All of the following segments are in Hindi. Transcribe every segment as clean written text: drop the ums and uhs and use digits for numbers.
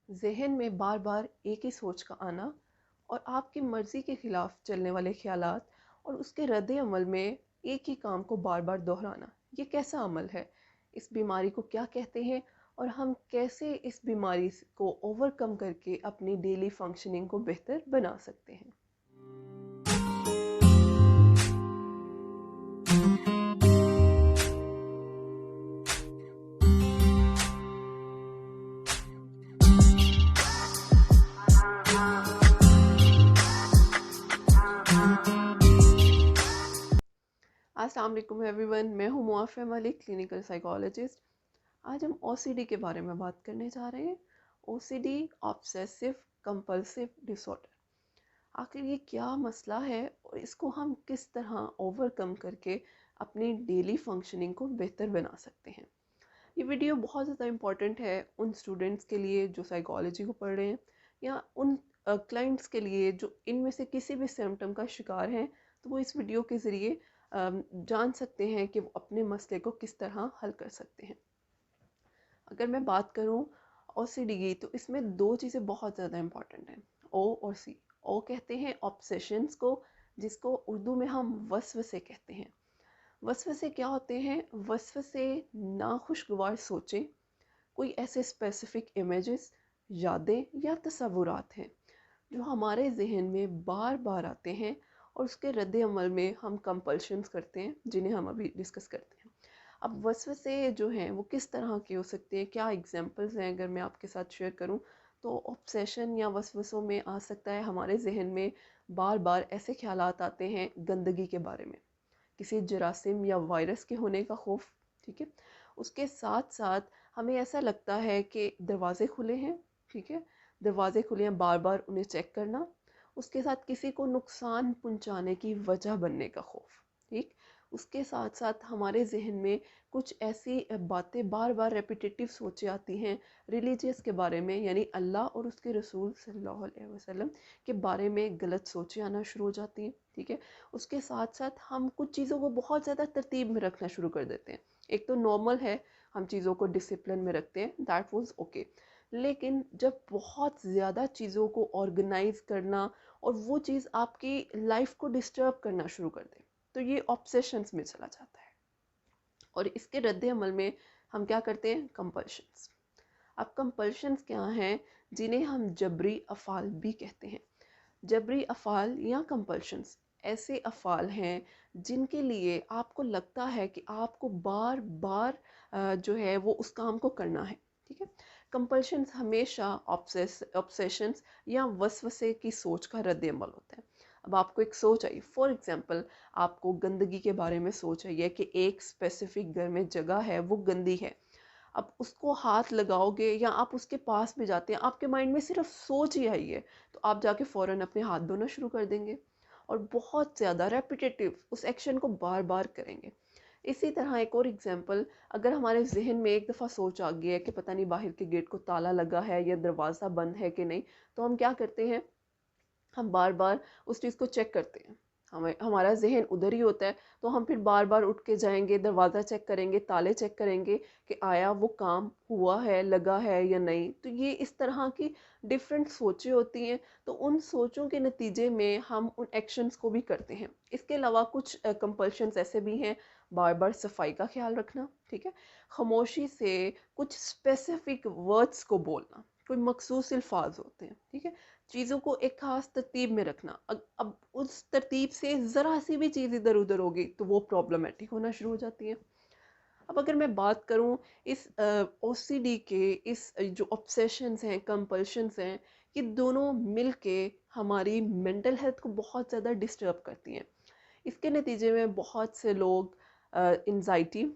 ज़हन में बार बार एक ही सोच का आना और आपकी मर्ज़ी के ख़िलाफ़ चलने वाले ख़यालात और उसके रद्द-ए-अमल में एक ही काम को बार बार दोहराना, ये कैसा अमल है? इस बीमारी को क्या कहते हैं और हम कैसे इस बीमारी को ओवरकम करके अपनी डेली फंक्शनिंग को बेहतर बना सकते हैं? अस्सलाम वालेकुम एवरीवन, मैं हूँ मुआफ़िया मलिक, क्लिनिकल साइकोलॉजिस्ट। आज हम ओसीडी के बारे में बात करने जा रहे हैं। OCD obsessive compulsive disorder. आखिर ये क्या मसला है और इसको हम किस तरह ओवरकम करके अपनी डेली फंक्शनिंग को बेहतर बना सकते हैं। ये वीडियो बहुत ज़्यादा इम्पॉर्टेंट है उन स्टूडेंट्स के लिए जो साइकोलॉजी को पढ़ रहे हैं या उन क्लाइंट्स के लिए जो इनमें से किसी भी सिम्टम का शिकार हैं, तो वो इस वीडियो के ज़रिए जान सकते हैं कि वो अपने मसले को किस तरह हल कर सकते हैं। अगर मैं बात करूं ओसीडी की, तो इसमें दो चीज़ें बहुत ज़्यादा इम्पॉर्टेंट हैं, ओ और सी। ओ कहते हैं ऑब्सेशंस को, जिसको उर्दू में हम वसवसे कहते हैं। वसवसे क्या होते हैं? वसवसे नाखुशगवार सोचें, कोई ऐसे स्पेसिफिक इमेजेस, यादें या तसव्वुरात हैं जो हमारे जहन में बार बार आते हैं और उसके रद्द अमल में हम कंपल्शंस करते हैं, जिन्हें हम अभी डिस्कस करते हैं। अब वसवसे जो हैं वो किस तरह के हो सकते हैं, क्या एग्जांपल्स हैं? अगर मैं आपके साथ शेयर करूं, तो ऑब्सेशन या वसवसों में आ सकता है हमारे जहन में बार बार ऐसे ख्यालात आते हैं गंदगी के बारे में, किसी जरासीम या वायरस के होने का खौफ। ठीक है, उसके साथ साथ हमें ऐसा लगता है कि दरवाजे खुले हैं। ठीक है, दरवाजे खुले हैं, बार बार उन्हें चेक करना। उसके साथ किसी को नुकसान पहुंचाने की वजह बनने का खौफ। ठीक, उसके साथ साथ हमारे जहन में कुछ ऐसी बातें बार बार रेपिटेटिव सोचें आती हैं रिलीजियस के बारे में, यानी अल्लाह और उसके रसूल सल्लल्लाहु अलैहि वसल्लम के बारे में गलत सोचें आना शुरू हो जाती हैं। ठीक है, उसके साथ साथ हम कुछ चीज़ों को बहुत ज़्यादा तरतीब में रखना शुरू कर देते हैं। एक तो नॉर्मल है, हम चीज़ों को डिसिप्लिन में रखते हैं, दैट वाज ओके। लेकिन जब बहुत ज़्यादा चीज़ों को ऑर्गेनाइज करना और वो चीज़ आपकी लाइफ को डिस्टर्ब करना शुरू कर दे, तो ये ऑब्सेशंस में चला जाता है। और इसके रद्द अमल में हम क्या करते हैं? कंपल्शंस। अब कंपल्शंस क्या हैं? जिन्हें हम जबरी अफ़ाल भी कहते हैं। जबरी अफ़ाल या कंपल्शंस ऐसे अफ़ाल हैं जिनके लिए आपको लगता है कि आपको बार बार जो है वो उस काम को करना है। ठीक है, कंपल्शंस हमेशा ऑब्सेशंस या वसवसे की सोच का रद्द अमल होता है। अब आपको एक सोच आई, फॉर एग्जांपल आपको गंदगी के बारे में सोच आई है कि एक स्पेसिफिक घर में जगह है वो गंदी है। अब उसको हाथ लगाओगे या आप उसके पास भी जाते हैं, आपके माइंड में सिर्फ सोच ही आई है, तो आप जाके फ़ौरन अपने हाथ धोना शुरू कर देंगे और बहुत ज़्यादा रेपिटेटिव उस एक्शन को बार बार करेंगे। इसी तरह एक और एग्जांपल, अगर हमारे जहन में एक दफ़ा सोच आ गई है कि पता नहीं बाहर के गेट को ताला लगा है या दरवाज़ा बंद है कि नहीं, तो हम क्या करते हैं? हम बार बार उस चीज़ को चेक करते हैं। हमें हमारा जहन उधर ही होता है, तो हम फिर बार बार उठ के जाएंगे, दरवाज़ा चेक करेंगे, ताले चेक करेंगे कि आया वो काम हुआ है, लगा है या नहीं। तो ये इस तरह की डिफरेंट सोचें होती हैं, तो उन सोचों के नतीजे में हम उन एक्शंस को भी करते हैं। इसके अलावा कुछ कंपल्शंस ऐसे भी हैं, बार बार सफाई का ख्याल रखना। ठीक है, खामोशी से कुछ स्पेसिफिक वर्ड्स को बोलना, कोई मखसूस अल्फाज होते हैं। ठीक है, चीज़ों को एक खास तरतीब में रखना। अब उस तरतीब से ज़रा सी भी चीज़ इधर उधर होगी तो वो प्रॉब्लमेटिक होना शुरू हो जाती है। अब अगर मैं बात करूं इस ओसीडी के, इस जो ऑब्सेशंस हैं, कंपल्शंस हैं, ये दोनों मिल के हमारी मेंटल हेल्थ को बहुत ज़्यादा डिस्टर्ब करती हैं। इसके नतीजे में बहुत से लोग एंजाइटी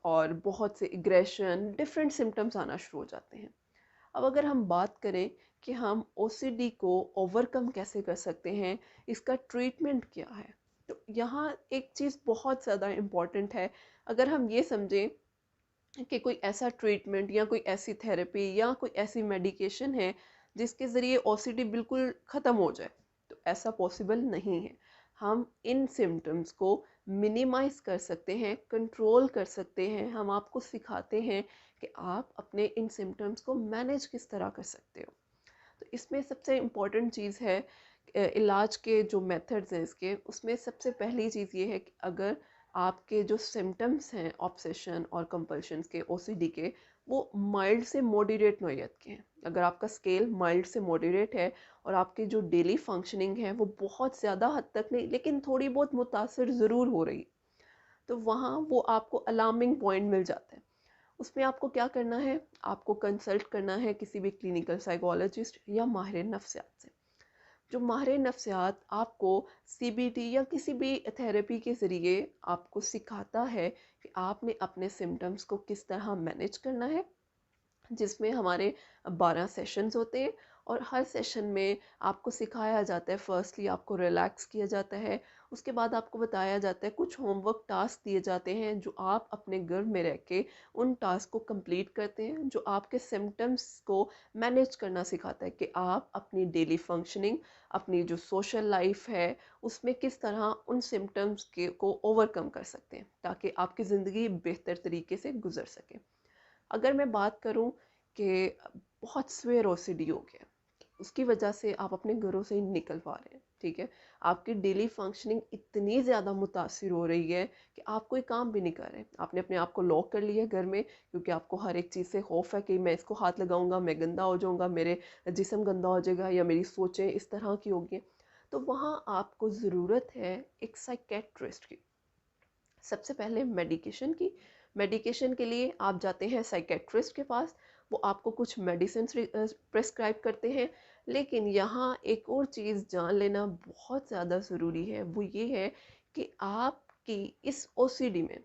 और बहुत से एग्रेशन, डिफरेंट सिम्टम्स आना शुरू हो जाते हैं। अब अगर हम बात करें कि हम ओसीडी को ओवरकम कैसे कर सकते हैं, इसका ट्रीटमेंट क्या है, तो यहाँ एक चीज़ बहुत ज़्यादा इम्पॉर्टेंट है। अगर हम ये समझें कि कोई ऐसा ट्रीटमेंट या कोई ऐसी थेरेपी या कोई ऐसी मेडिकेशन है जिसके ज़रिए ओसीडी बिल्कुल ख़त्म हो जाए, तो ऐसा पॉसिबल नहीं है। हम इन सिम्टम्स को मिनिमाइज कर सकते हैं, कंट्रोल कर सकते हैं। हम आपको सिखाते हैं कि आप अपने इन सिम्टम्स को मैनेज किस तरह कर सकते हो। तो इसमें सबसे इम्पॉर्टेंट चीज़ है इलाज के जो मेथड्स हैं इसके, उसमें सबसे पहली चीज़ ये है कि अगर आपके जो सिम्टम्स हैं ऑब्सेशन और कंपल्शंस के, ओसीडी के, वो माइल्ड से मॉडरेट नौयत के हैं। अगर आपका स्केल माइल्ड से मॉडरेट है और आपकी जो डेली फंक्शनिंग है वो बहुत ज़्यादा हद तक नहीं लेकिन थोड़ी बहुत मुतासर ज़रूर हो रही, तो वहाँ वो आपको अलार्मिंग पॉइंट मिल जाता है। उसमें आपको क्या करना है, आपको कंसल्ट करना है किसी भी क्लिनिकल साइकोलॉजिस्ट या माहिर नफ्सियात से। जो माहिर नफ्सियात आपको सीबीटी या किसी भी थेरेपी के ज़रिए आपको सिखाता है कि आपने अपने सिम्टम्स को किस तरह मैनेज करना है, जिसमें हमारे 12 सेशंस होते हैं और हर सेशन में आपको सिखाया जाता है, फर्स्टली आपको रिलैक्स किया जाता है, उसके बाद आपको बताया जाता है, कुछ होमवर्क टास्क दिए जाते हैं जो आप अपने घर में रह के उन टास्क को कंप्लीट करते हैं, जो आपके सिम्टम्स को मैनेज करना सिखाता है कि आप अपनी डेली फंक्शनिंग, अपनी जो सोशल लाइफ है, उसमें किस तरह उन सिम्टम्स के को ओवरकम कर सकते हैं ताकि आपकी ज़िंदगी बेहतर तरीके से गुजर सके। अगर मैं बात करूं कि बहुत स्वेयर ओसीडी हो गया, उसकी वजह से आप अपने घरों से ही निकल पा रहे हैं, ठीक है, आपकी डेली फंक्शनिंग इतनी ज़्यादा मुतासिर हो रही है कि आप कोई काम भी नहीं कर रहे, आपने अपने आप को लॉक कर लिया घर में क्योंकि आपको हर एक चीज़ से खौफ है कि मैं इसको हाथ लगाऊंगा मैं गंदा हो जाऊंगा, मेरे जिस्म गंदा हो जाएगा या मेरी सोचें इस तरह की होगी। तो वहाँ आपको ज़रूरत है एक साइकेट्रिस्ट की। सबसे पहले मेडिकेशन की, मेडिकेशन के लिए आप जाते हैं साइकेट्रिस्ट के पास, वो आपको कुछ मेडिसिन प्रेस्क्राइब करते हैं। लेकिन यहाँ एक और चीज़ जान लेना बहुत ज़्यादा ज़रूरी है, वो ये है कि आपकी इस ओसीडी में,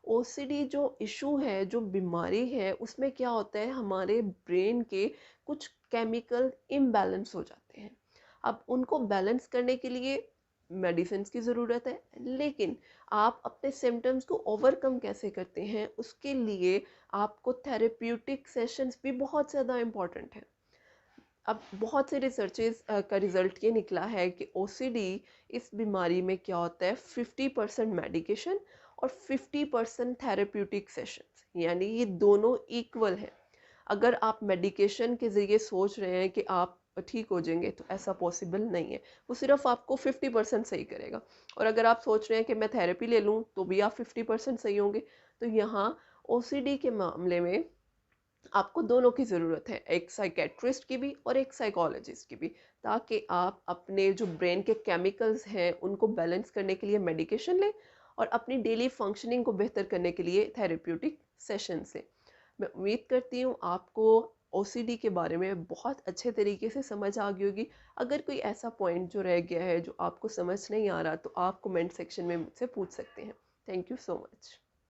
ओसीडी जो इशू है, जो बीमारी है, उसमें क्या होता है, हमारे ब्रेन के कुछ केमिकल इम्बैलेंस हो जाते हैं। अब उनको बैलेंस करने के लिए मेडिसिन की ज़रूरत है, लेकिन आप अपने सिम्टम्स को ओवरकम कैसे करते हैं उसके लिए आपको थेरेप्यूटिक सेशंस भी बहुत ज़्यादा इम्पॉर्टेंट है। अब बहुत से रिसर्चेस का रिजल्ट ये निकला है कि ओसीडी इस बीमारी में क्या होता है, 50% मेडिकेशन और 50% थेरेप्यूटिक सेशंस, यानी ये दोनों इक्वल है। अगर आप मेडिकेशन के ज़रिए सोच रहे हैं कि आप ठीक हो जाएंगे तो ऐसा पॉसिबल नहीं है, वो सिर्फ आपको 50% सही करेगा। और अगर आप सोच रहे हैं कि मैं थेरेपी ले लूँ तो भी आप 50% सही होंगे। तो यहाँ ओसीडी के मामले में आपको दोनों की ज़रूरत है, एक साइकेट्रिस्ट की भी और एक साइकोलॉजिस्ट की भी, ताकि आप अपने जो ब्रेन के केमिकल्स हैं उनको बैलेंस करने के लिए मेडिकेशन लें और अपनी डेली फंक्शनिंग को बेहतर करने के लिए थेरेप्यूटिक सेशन से। मैं उम्मीद करती हूँ आपको ओसीडी के बारे में बहुत अच्छे तरीके से समझ आ गई होगी। अगर कोई ऐसा पॉइंट जो रह गया है जो आपको समझ नहीं आ रहा तो आप कमेंट सेक्शन में मुझसे पूछ सकते हैं। Thank you so much.